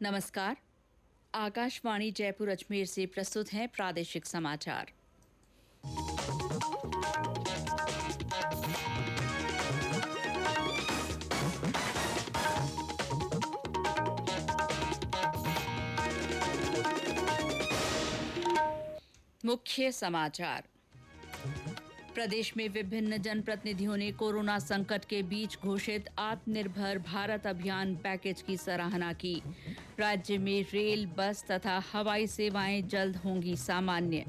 नमस्कार। आकाशवाणी जयपुर अजमेर से प्रस्तुत हैं प्रादेशिक समाचार। मुख्य समाचार। प्रदेश में विभिन्न जनप्रतिनिधियों ने कोरोना संकट के बीच घोषित आत्मनिर्भर भारत अभियान पैकेज की सराहना की। राज्य में रेल, बस तथा हवाई सेवाएं जल्द होंगी सामान्य।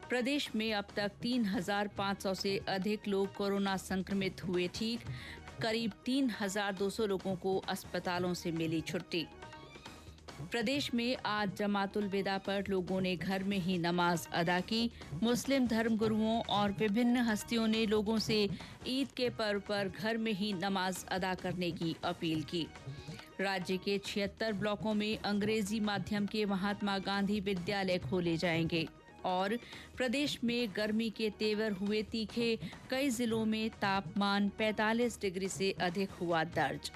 प्रदेश में अब तक 3,500 से अधिक लोग कोरोना संक्रमित हुए ठीक। करीब 3,200 लोगों को अस्पतालों से मिली छुट्टी। प्रदेश में आज जमातुल विदा पर लोगों ने घर में ही नमाज अदा की। मुस्लिम धर्मगुरुओं और विभिन्न हस्तियों ने लोगों से ईद के पर्व पर घर में ही नमाज अदा करने की अपील की। राज्य के 76 ब्लॉकों में अंग्रेजी माध्यम के महात्मा गांधी विद्यालय खोले जाएंगे। और प्रदेश में गर्मी के तेवर हुए तीखे, कई जिलों में तापमान 45 डिग्री से अधिक हुआ दर्ज।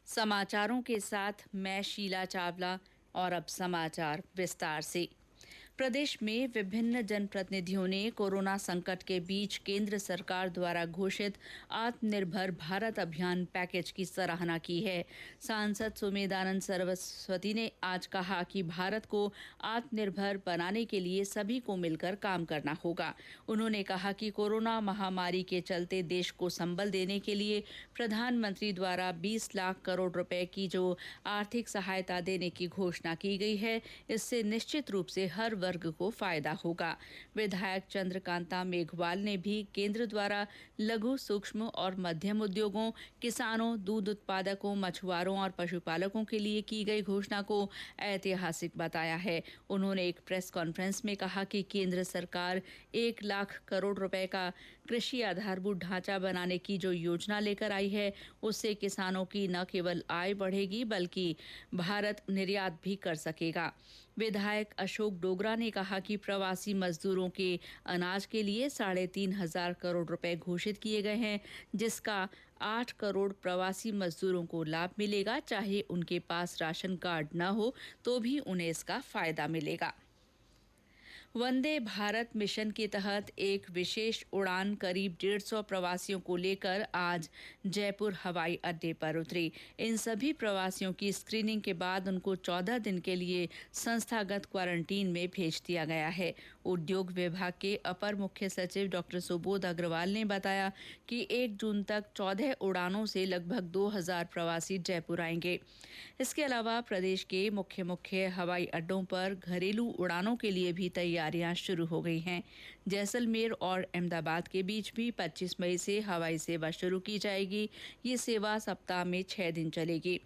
समाचारों के साथ मैं शीला चावला और अब समाचार विस्तार से। प्रदेश में विभिन्न जनप्रतिनिधियों ने कोरोना संकट के बीच केंद्र सरकार द्वारा घोषित आत्मनिर्भर भारत अभियान पैकेज की सराहना की है। सांसद सुमेधानंद सरस्वती ने आज कहा कि भारत को आत्मनिर्भर बनाने के लिए सभी को मिलकर काम करना होगा। उन्होंने कहा कि कोरोना महामारी के चलते देश को संबल देने के लिए प्रधानमंत्री द्वारा 20 लाख करोड़ रुपए की जो आर्थिक सहायता देने की घोषणा की गई है, इससे निश्चित रूप से हर वर्ग को फायदा होगा। विधायक चंद्रकांता मेघवाल ने भी केंद्र द्वारा लघु, सूक्ष्म और मध्यम उद्योगों, किसानों, दूध उत्पादकों, मछुआरों और पशुपालकों के लिए की गई घोषणा को ऐतिहासिक बताया है। उन्होंने एक प्रेस कॉन्फ्रेंस में कहा कि केंद्र सरकार 1 लाख करोड़ रुपए का कृषि आधारभूत ढांचा बनाने की जो योजना लेकर आई है, उससे किसानों की न केवल आय बढ़ेगी बल्कि भारत निर्यात भी कर सकेगा। विधायक अशोक डोगरा ने कहा कि प्रवासी मजदूरों के अनाज के लिए 3,500 करोड़ रुपए घोषित किए गए हैं, जिसका 8 करोड़ प्रवासी मजदूरों को लाभ मिलेगा। चाहे उनके पास राशन कार्ड न हो तो भी उन्हें इसका फायदा मिलेगा। वंदे भारत मिशन के तहत एक विशेष उड़ान करीब 150 प्रवासियों को लेकर आज जयपुर हवाई अड्डे पर उतरी। इन सभी प्रवासियों की स्क्रीनिंग के बाद उनको 14 दिन के लिए संस्थागत क्वारंटीन में भेज दिया गया है। उद्योग विभाग के अपर मुख्य सचिव डॉक्टर सुबोध अग्रवाल ने बताया कि 1 जून तक 14 उड़ानों से लगभग 2,000 प्रवासी जयपुर आएंगे। इसके अलावा प्रदेश के मुख्य हवाई अड्डों पर घरेलू उड़ानों के लिए भी तैयारियां शुरू हो गई हैं। जैसलमेर और अहमदाबाद के बीच भी 25 मई से हवाई सेवा शुरू की जाएगी। ये सेवा सप्ताह में 6 दिन चलेगी।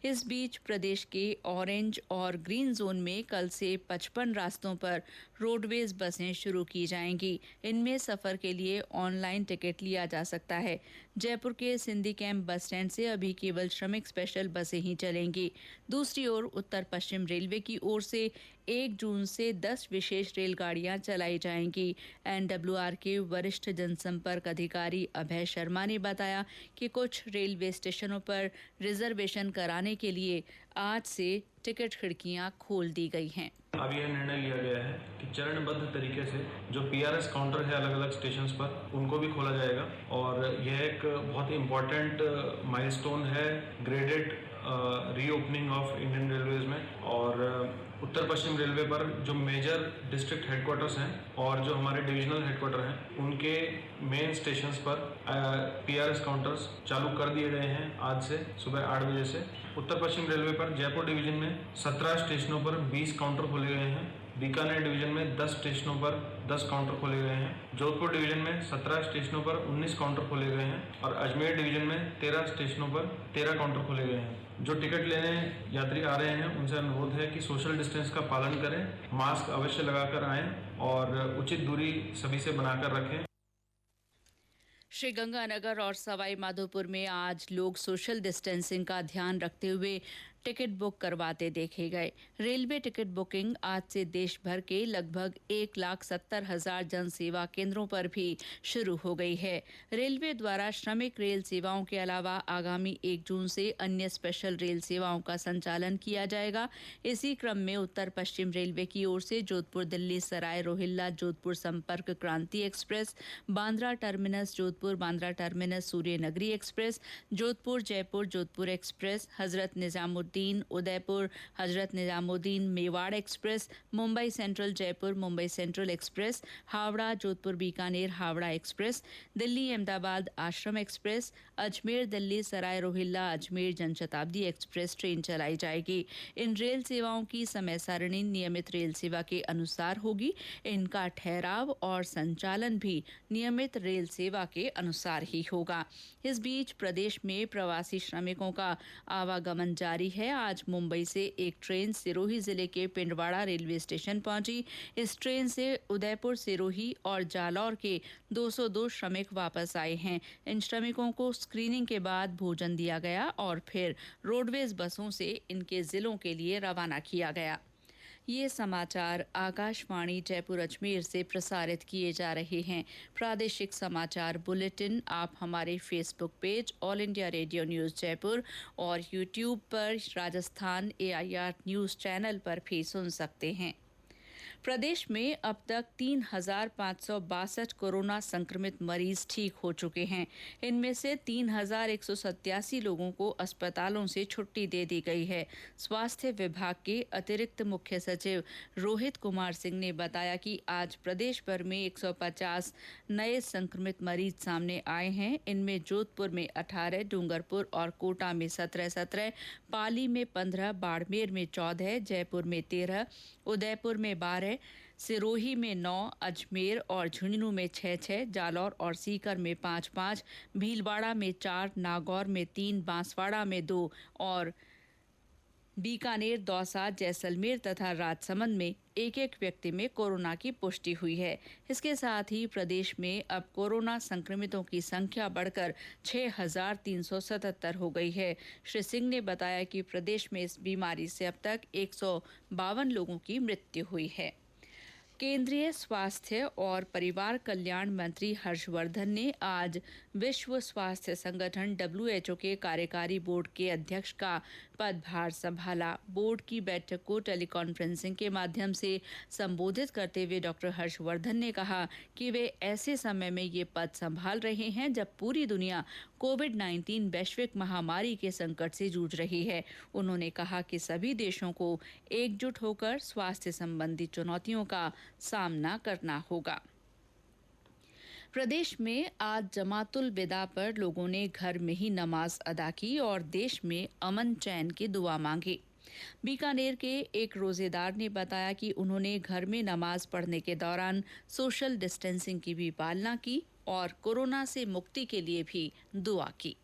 इस बीच प्रदेश के ऑरेंज और ग्रीन जोन में कल से 55 रास्तों पर रोडवेज बसें शुरू की जाएंगी। इनमें सफर के लिए ऑनलाइन टिकट लिया जा सकता है। जयपुर के सिंधी कैंप बस स्टैंड से अभी केवल श्रमिक स्पेशल बसें ही चलेंगी। दूसरी ओर उत्तर पश्चिम रेलवे की ओर से 1 जून से 10 विशेष रेलगाड़ियां चलाई जाएंगी। NWR के वरिष्ठ जनसंपर्क अधिकारी अभय शर्मा ने बताया कि कुछ रेलवे स्टेशनों पर रिजर्वेशन कराने के लिए आज से टिकट खिड़कियां खोल दी गई हैं। अब यह निर्णय लिया गया है कि चरणबद्ध तरीके से जो PRS काउंटर है अलग अलग स्टेशन पर, उनको भी खोला जाएगा। और यह एक बहुत ही इम्पोर्टेंट माइलस्टोन है graded reopening of Indian railways में। और उत्तर पश्चिम रेलवे पर जो मेजर डिस्ट्रिक्ट हेडक्वार्टर्स हैं और जो हमारे डिविजनल हेडक्वार्टर हैं, उनके मेन स्टेशंस पर PRS काउंटर्स चालू कर दिए गए हैं आज से सुबह 8 बजे से। उत्तर पश्चिम रेलवे पर जयपुर डिवीजन में 17 स्टेशनों पर 20 काउंटर खोले गए हैं। बीकानेर डिवीजन में 10 स्टेशनों पर 10 काउंटर खोले गए हैं। जोधपुर डिवीजन में 17 स्टेशनों पर 19 काउंटर खोले गए हैं और अजमेर डिवीजन में 13 स्टेशनों पर 13 काउंटर खोले गए हैं। जो टिकट लेने यात्री आ रहे हैं उनसे अनुरोध है कि सोशल डिस्टेंस का पालन करें, मास्क अवश्य लगाकर आएं और उचित दूरी सभी से बनाकर रखें। श्रीगंगानगर और सवाई माधोपुर में आज लोग सोशल डिस्टेंसिंग का ध्यान रखते हुए टिकट बुक करवाते देखे गए। रेलवे टिकट बुकिंग आज से देश भर के लगभग 1,70,000 जन सेवा केंद्रों पर भी शुरू हो गई है। रेलवे द्वारा श्रमिक रेल सेवाओं के अलावा आगामी 1 जून से अन्य स्पेशल रेल सेवाओं का संचालन किया जाएगा। इसी क्रम में उत्तर पश्चिम रेलवे की ओर से Jodhpur Delhi Sarai Rohilla Jodhpur Sampark Kranti express, Bandra terminus Jodhpur Bandra terminus Surya Nagari express, Jodhpur Jaipur Jodhpur express, Hazrat Nizamuddin Udaipur Hazrat Nizamuddin Mewar express, Mumbai central Jaipur Mumbai central express, Howrah Jodhpur Bikaner Howrah express, Delhi Ahmedabad Ashram express, Ajmer Delhi Sarai Rohilla Ajmer Janshatabdi express train चलाई जाएगी। इन रेल सेवाओं की समय सारणी नियमित रेल सेवा के अनुसार होगी। इनका ठहराव और संचालन भी नियमित रेल सेवा के अनुसार ही होगा। इस बीच प्रदेश में प्रवासी श्रमिकों का आवागमन जारी है। आज मुंबई से एक ट्रेन सिरोही जिले के पिंडवाड़ा रेलवे स्टेशन पहुंची। इस ट्रेन से उदयपुर सिरोही और जालौर के 202 श्रमिक वापस आए हैं। इन श्रमिकों को स्क्रीनिंग के बाद भोजन दिया गया और फिर रोडवेज बसों से इनके जिलों के लिए रवाना किया गया। ये समाचार आकाशवाणी जयपुर अजमेर से प्रसारित किए जा रहे हैं। प्रादेशिक समाचार बुलेटिन आप हमारे Facebook page all India radio news Jaipur और यूट्यूब पर राजस्थान AIR न्यूज़ चैनल पर भी सुन सकते हैं। प्रदेश में अब तक 3,562 कोरोना संक्रमित मरीज ठीक हो चुके हैं। इनमें से 3,187 लोगों को अस्पतालों से छुट्टी दे दी गई है। स्वास्थ्य विभाग के अतिरिक्त मुख्य सचिव रोहित कुमार सिंह ने बताया कि आज प्रदेश भर में 150 नए संक्रमित मरीज सामने आए हैं। इनमें जोधपुर में 18, डूंगरपुर और कोटा में 17, पाली में 15, बाड़मेर में 14, जयपुर में 13, उदयपुर में 12, सिरोही में 9, अजमेर और झुंझुनू में 6, जालौर और सीकर में 5, भीलवाड़ा में 4, नागौर में 3, बांसवाड़ा में 2 और बीकानेर, दौसा, जैसलमेर तथा राजसमंद में एक व्यक्ति में कोरोना की पुष्टि हुई है। इसके साथ ही प्रदेश में अब कोरोना संक्रमितों की संख्या बढ़कर 6,377 हो गई है। श्री सिंह ने बताया कि प्रदेश में इस बीमारी से अब तक 152 लोगों की मृत्यु हुई है। केंद्रीय स्वास्थ्य और परिवार कल्याण मंत्री हर्षवर्धन ने आज विश्व स्वास्थ्य संगठन WHO के कार्यकारी बोर्ड के अध्यक्ष का पदभार संभाला। बोर्ड की बैठक को टेलीकॉन्फ्रेंसिंग के माध्यम से संबोधित करते हुए डॉक्टर हर्षवर्धन ने कहा कि वे ऐसे समय में ये पद संभाल रहे हैं जब पूरी दुनिया कोविड-19 वैश्विक महामारी के संकट से जूझ रही है। उन्होंने कहा कि सभी देशों को एकजुट होकर स्वास्थ्य संबंधी चुनौतियों का सामना करना होगा। प्रदेश में आज जमातुल विदा पर लोगों ने घर में ही नमाज अदा की और देश में अमन चैन की दुआ मांगी। बीकानेर के एक रोजेदार ने बताया कि उन्होंने घर में नमाज पढ़ने के दौरान सोशल डिस्टेंसिंग की भी पालना की और कोरोना से मुक्ति के लिए भी दुआ की।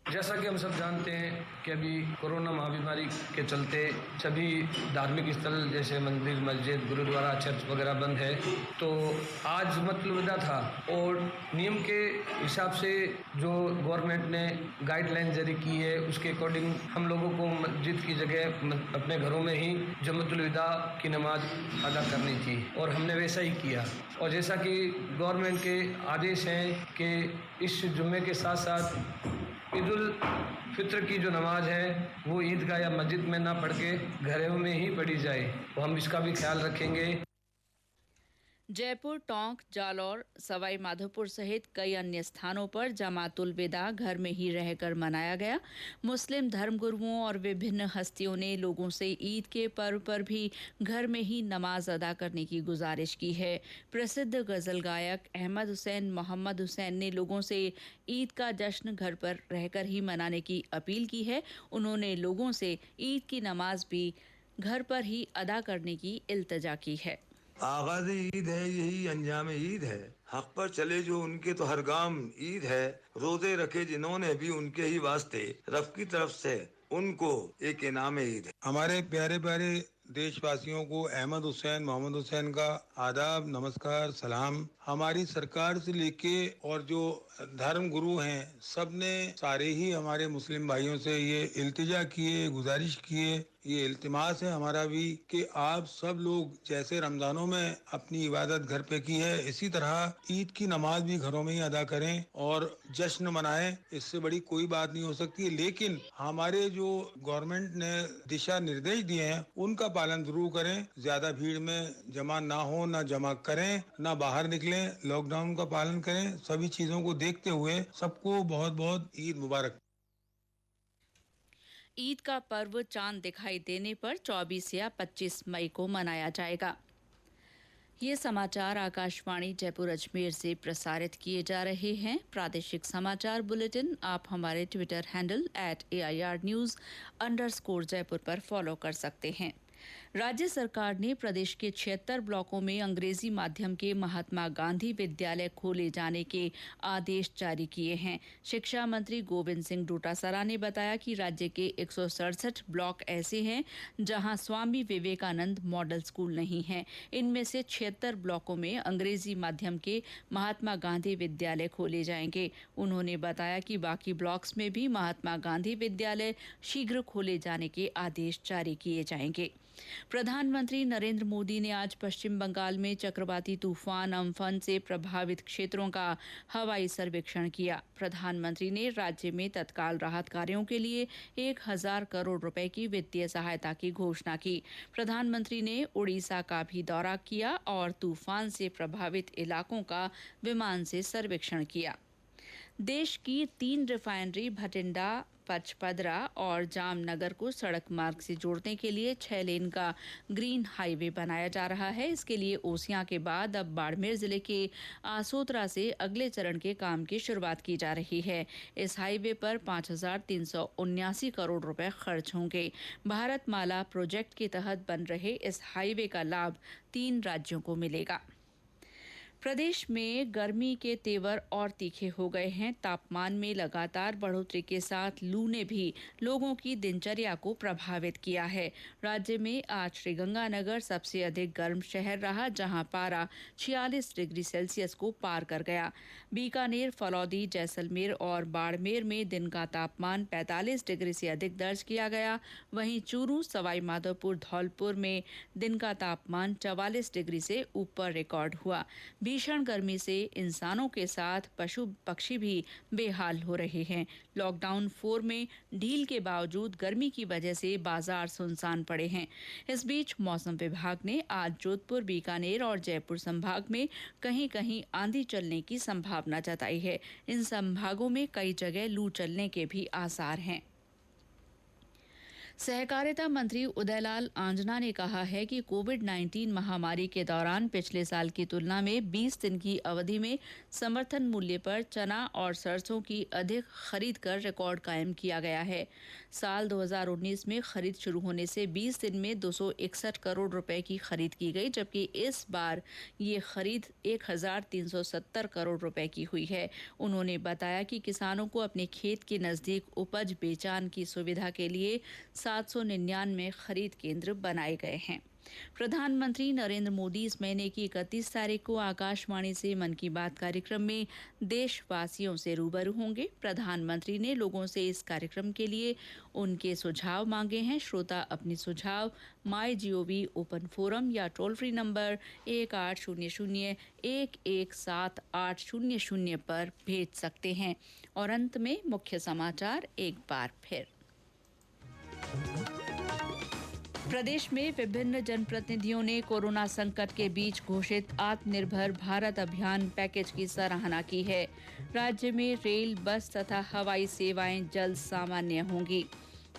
जैसा कि हम सब जानते हैं कि अभी कोरोना महामारी के चलते सभी धार्मिक स्थल जैसे मंदिर, मस्जिद, गुरुद्वारा, चर्च वगैरह बंद है। तो आज जमातुल विदा था और नियम के हिसाब से जो गवर्नमेंट ने गाइडलाइन जारी की है उसके अकॉर्डिंग हम लोगों को मस्जिद की जगह अपने घरों में ही जमातुल विदा की नमाज अदा करनी थी और हमने वैसा ही किया। और जैसा कि गवर्नमेंट के आदेश हैं कि इस जुम्मे के साथ साथ ईद उल फित्र की जो नमाज है वो ईदगाह या मस्जिद में ना पढ़ के घरों में ही पढ़ी जाए, तो हम इसका भी ख्याल रखेंगे। जयपुर, टोंक, जालौर, सवाई माधोपुर सहित कई अन्य स्थानों पर जमातुल विदा घर में ही रहकर मनाया गया। मुस्लिम धर्मगुरुओं और विभिन्न हस्तियों ने लोगों से ईद के पर्व पर भी घर में ही नमाज अदा करने की गुजारिश की है। प्रसिद्ध गजल गायक अहमद हुसैन मोहम्मद हुसैन ने लोगों से ईद का जश्न घर पर रहकर ही मनाने की अपील की है। उन्होंने लोगों से ईद की नमाज भी घर पर ही अदा करने की इल्तिजा की है। आगाज ईद है यही अंजाम ईद है, हक पर चले जो उनके तो हर गाम ईद है। रोजे रखे जिन्होंने भी उनके ही वास्ते, रब की तरफ से उनको एक इनाम ईद है। हमारे प्यारे प्यारे देशवासियों को अहमद हुसैन मोहम्मद हुसैन का आदाब, नमस्कार, सलाम। हमारी सरकार से लेके और जो धर्म गुरु हैं सब ने सारे ही हमारे मुस्लिम भाइयों से ये इल्तिजा किए, गुजारिश किए, ये इल्तिमास है हमारा भी कि आप सब लोग जैसे रमजानों में अपनी इबादत घर पे की है, इसी तरह ईद की नमाज भी घरों में ही अदा करें और जश्न मनाएं। इससे बड़ी कोई बात नहीं हो सकती। लेकिन हमारे जो गवर्नमेंट ने दिशा निर्देश दिए हैं उनका पालन जरूर करें। ज्यादा भीड़ में जमा ना हो, ना जमा करें, ना बाहर निकलें, लॉकडाउन का पालन करें। सभी चीजों को देखते हुए सबको बहुत बहुत ईद मुबारक। ईद का पर्व चांद दिखाई देने पर 24 या 25 मई को मनाया जाएगा। ये समाचार आकाशवाणी जयपुर अजमेर से प्रसारित किए जा रहे हैं। प्रादेशिक समाचार बुलेटिन आप हमारे ट्विटर हैंडल @AIR_News_जयपुर पर फॉलो कर सकते हैं। राज्य सरकार ने प्रदेश के 76 ब्लॉकों में अंग्रेजी माध्यम के महात्मा गांधी विद्यालय खोले जाने के आदेश जारी किए हैं। शिक्षा मंत्री गोविंद सिंह डोटासरा ने बताया कि राज्य के 167 ब्लॉक ऐसे हैं जहां स्वामी विवेकानंद मॉडल स्कूल नहीं है। इनमें से 76 ब्लॉकों में अंग्रेजी माध्यम के महात्मा गांधी विद्यालय खोले जाएंगे। उन्होंने बताया कि बाकी ब्लॉक्स में भी महात्मा गांधी विद्यालय शीघ्र खोले जाने के आदेश जारी किए जाएंगे। प्रधानमंत्री नरेंद्र मोदी ने आज पश्चिम बंगाल में चक्रवाती तूफान अम्फन से प्रभावित क्षेत्रों का हवाई सर्वेक्षण किया। प्रधानमंत्री ने राज्य में तत्काल राहत कार्यों के लिए 1000 करोड़ रुपए की वित्तीय सहायता की घोषणा की। प्रधानमंत्री ने उड़ीसा का भी दौरा किया और तूफान से प्रभावित इलाकों का विमान से सर्वेक्षण किया। देश की 3 रिफाइनरी भटिंडा, पचपदरा और जामनगर को सड़क मार्ग से जोड़ने के लिए 6 लेन का ग्रीन हाईवे बनाया जा रहा है। इसके लिए ओसियां के बाद अब बाड़मेर जिले के आसोतरा से अगले चरण के काम की शुरुआत की जा रही है। इस हाईवे पर 5379 करोड़ रुपए खर्च होंगे। भारतमाला प्रोजेक्ट के तहत बन रहे इस हाईवे का लाभ 3 राज्यों को मिलेगा। प्रदेश में गर्मी के तेवर और तीखे हो गए हैं। तापमान में लगातार बढ़ोतरी के साथ लू ने भी लोगों की दिनचर्या को प्रभावित किया है। राज्य में आज श्रीगंगानगर सबसे अधिक गर्म शहर रहा, जहां पारा 46 डिग्री सेल्सियस को पार कर गया। बीकानेर, फलौदी, जैसलमेर और बाड़मेर में दिन का तापमान 45 डिग्री से अधिक दर्ज किया गया। वहीं चूरू, सवाईमाधोपुर, धौलपुर में दिन का तापमान 44 डिग्री से ऊपर रिकॉर्ड हुआ। भीषण गर्मी से इंसानों के साथ पशु पक्षी भी बेहाल हो रहे हैं। लॉकडाउन 4 में ढील के बावजूद गर्मी की वजह से बाजार सुनसान पड़े हैं। इस बीच मौसम विभाग ने आज जोधपुर, बीकानेर और जयपुर संभाग में कहीं कहीं आंधी चलने की संभावना जताई है। इन संभागों में कई जगह लू चलने के भी आसार हैं। सहकारिता मंत्री उदयलाल आंजना ने कहा है कि कोविड-19 महामारी के दौरान पिछले साल की तुलना में 20 दिन की अवधि में समर्थन मूल्य पर चना और सरसों की अधिक खरीद कर रिकॉर्ड कायम किया गया है। साल 2019 में खरीद शुरू होने से 20 दिन में 261 करोड़ रुपए की खरीद की गई, जबकि इस बार ये खरीद 1370 करोड़ रुपए की हुई है। उन्होंने बताया कि किसानों को अपने खेत के नजदीक उपज बेचान की सुविधा के लिए 799 खरीद केंद्र बनाए गए हैं। प्रधानमंत्री नरेंद्र मोदी इस महीने की 31 तारीख को आकाशवाणी से मन की बात कार्यक्रम में देशवासियों से रूबरू होंगे। प्रधानमंत्री ने लोगों से इस कार्यक्रम के लिए उनके सुझाव मांगे हैं। श्रोता अपने सुझाव MyGov ओपन फोरम या टोल फ्री नंबर 1800-117800 पर भेज सकते हैं। और अंत में मुख्य समाचार एक बार फिर। प्रदेश में विभिन्न जनप्रतिनिधियों ने कोरोना संकट के बीच घोषित आत्मनिर्भर भारत अभियान पैकेज की सराहना की है। राज्य में रेल, बस तथा हवाई सेवाएं जल्द सामान्य होंगी।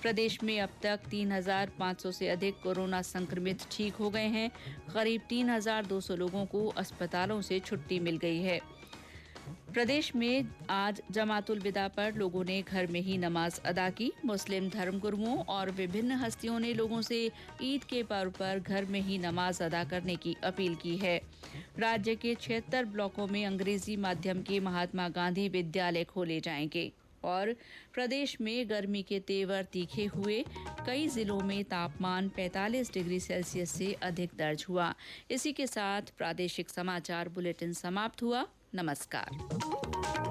प्रदेश में अब तक 3500 से अधिक कोरोना संक्रमित ठीक हो गए हैं। करीब 3200 लोगों को अस्पतालों से छुट्टी मिल गई है। प्रदेश में आज जमातुल विदा पर लोगों ने घर में ही नमाज अदा की। मुस्लिम धर्मगुरुओं और विभिन्न हस्तियों ने लोगों से ईद के पर्व पर घर में ही नमाज अदा करने की अपील की है। राज्य के 76 ब्लॉकों में अंग्रेजी माध्यम के महात्मा गांधी विद्यालय खोले जाएंगे। और प्रदेश में गर्मी के तेवर तीखे हुए। कई जिलों में तापमान 45 डिग्री सेल्सियस से अधिक दर्ज हुआ। इसी के साथ प्रादेशिक समाचार बुलेटिन समाप्त हुआ। नमस्कार।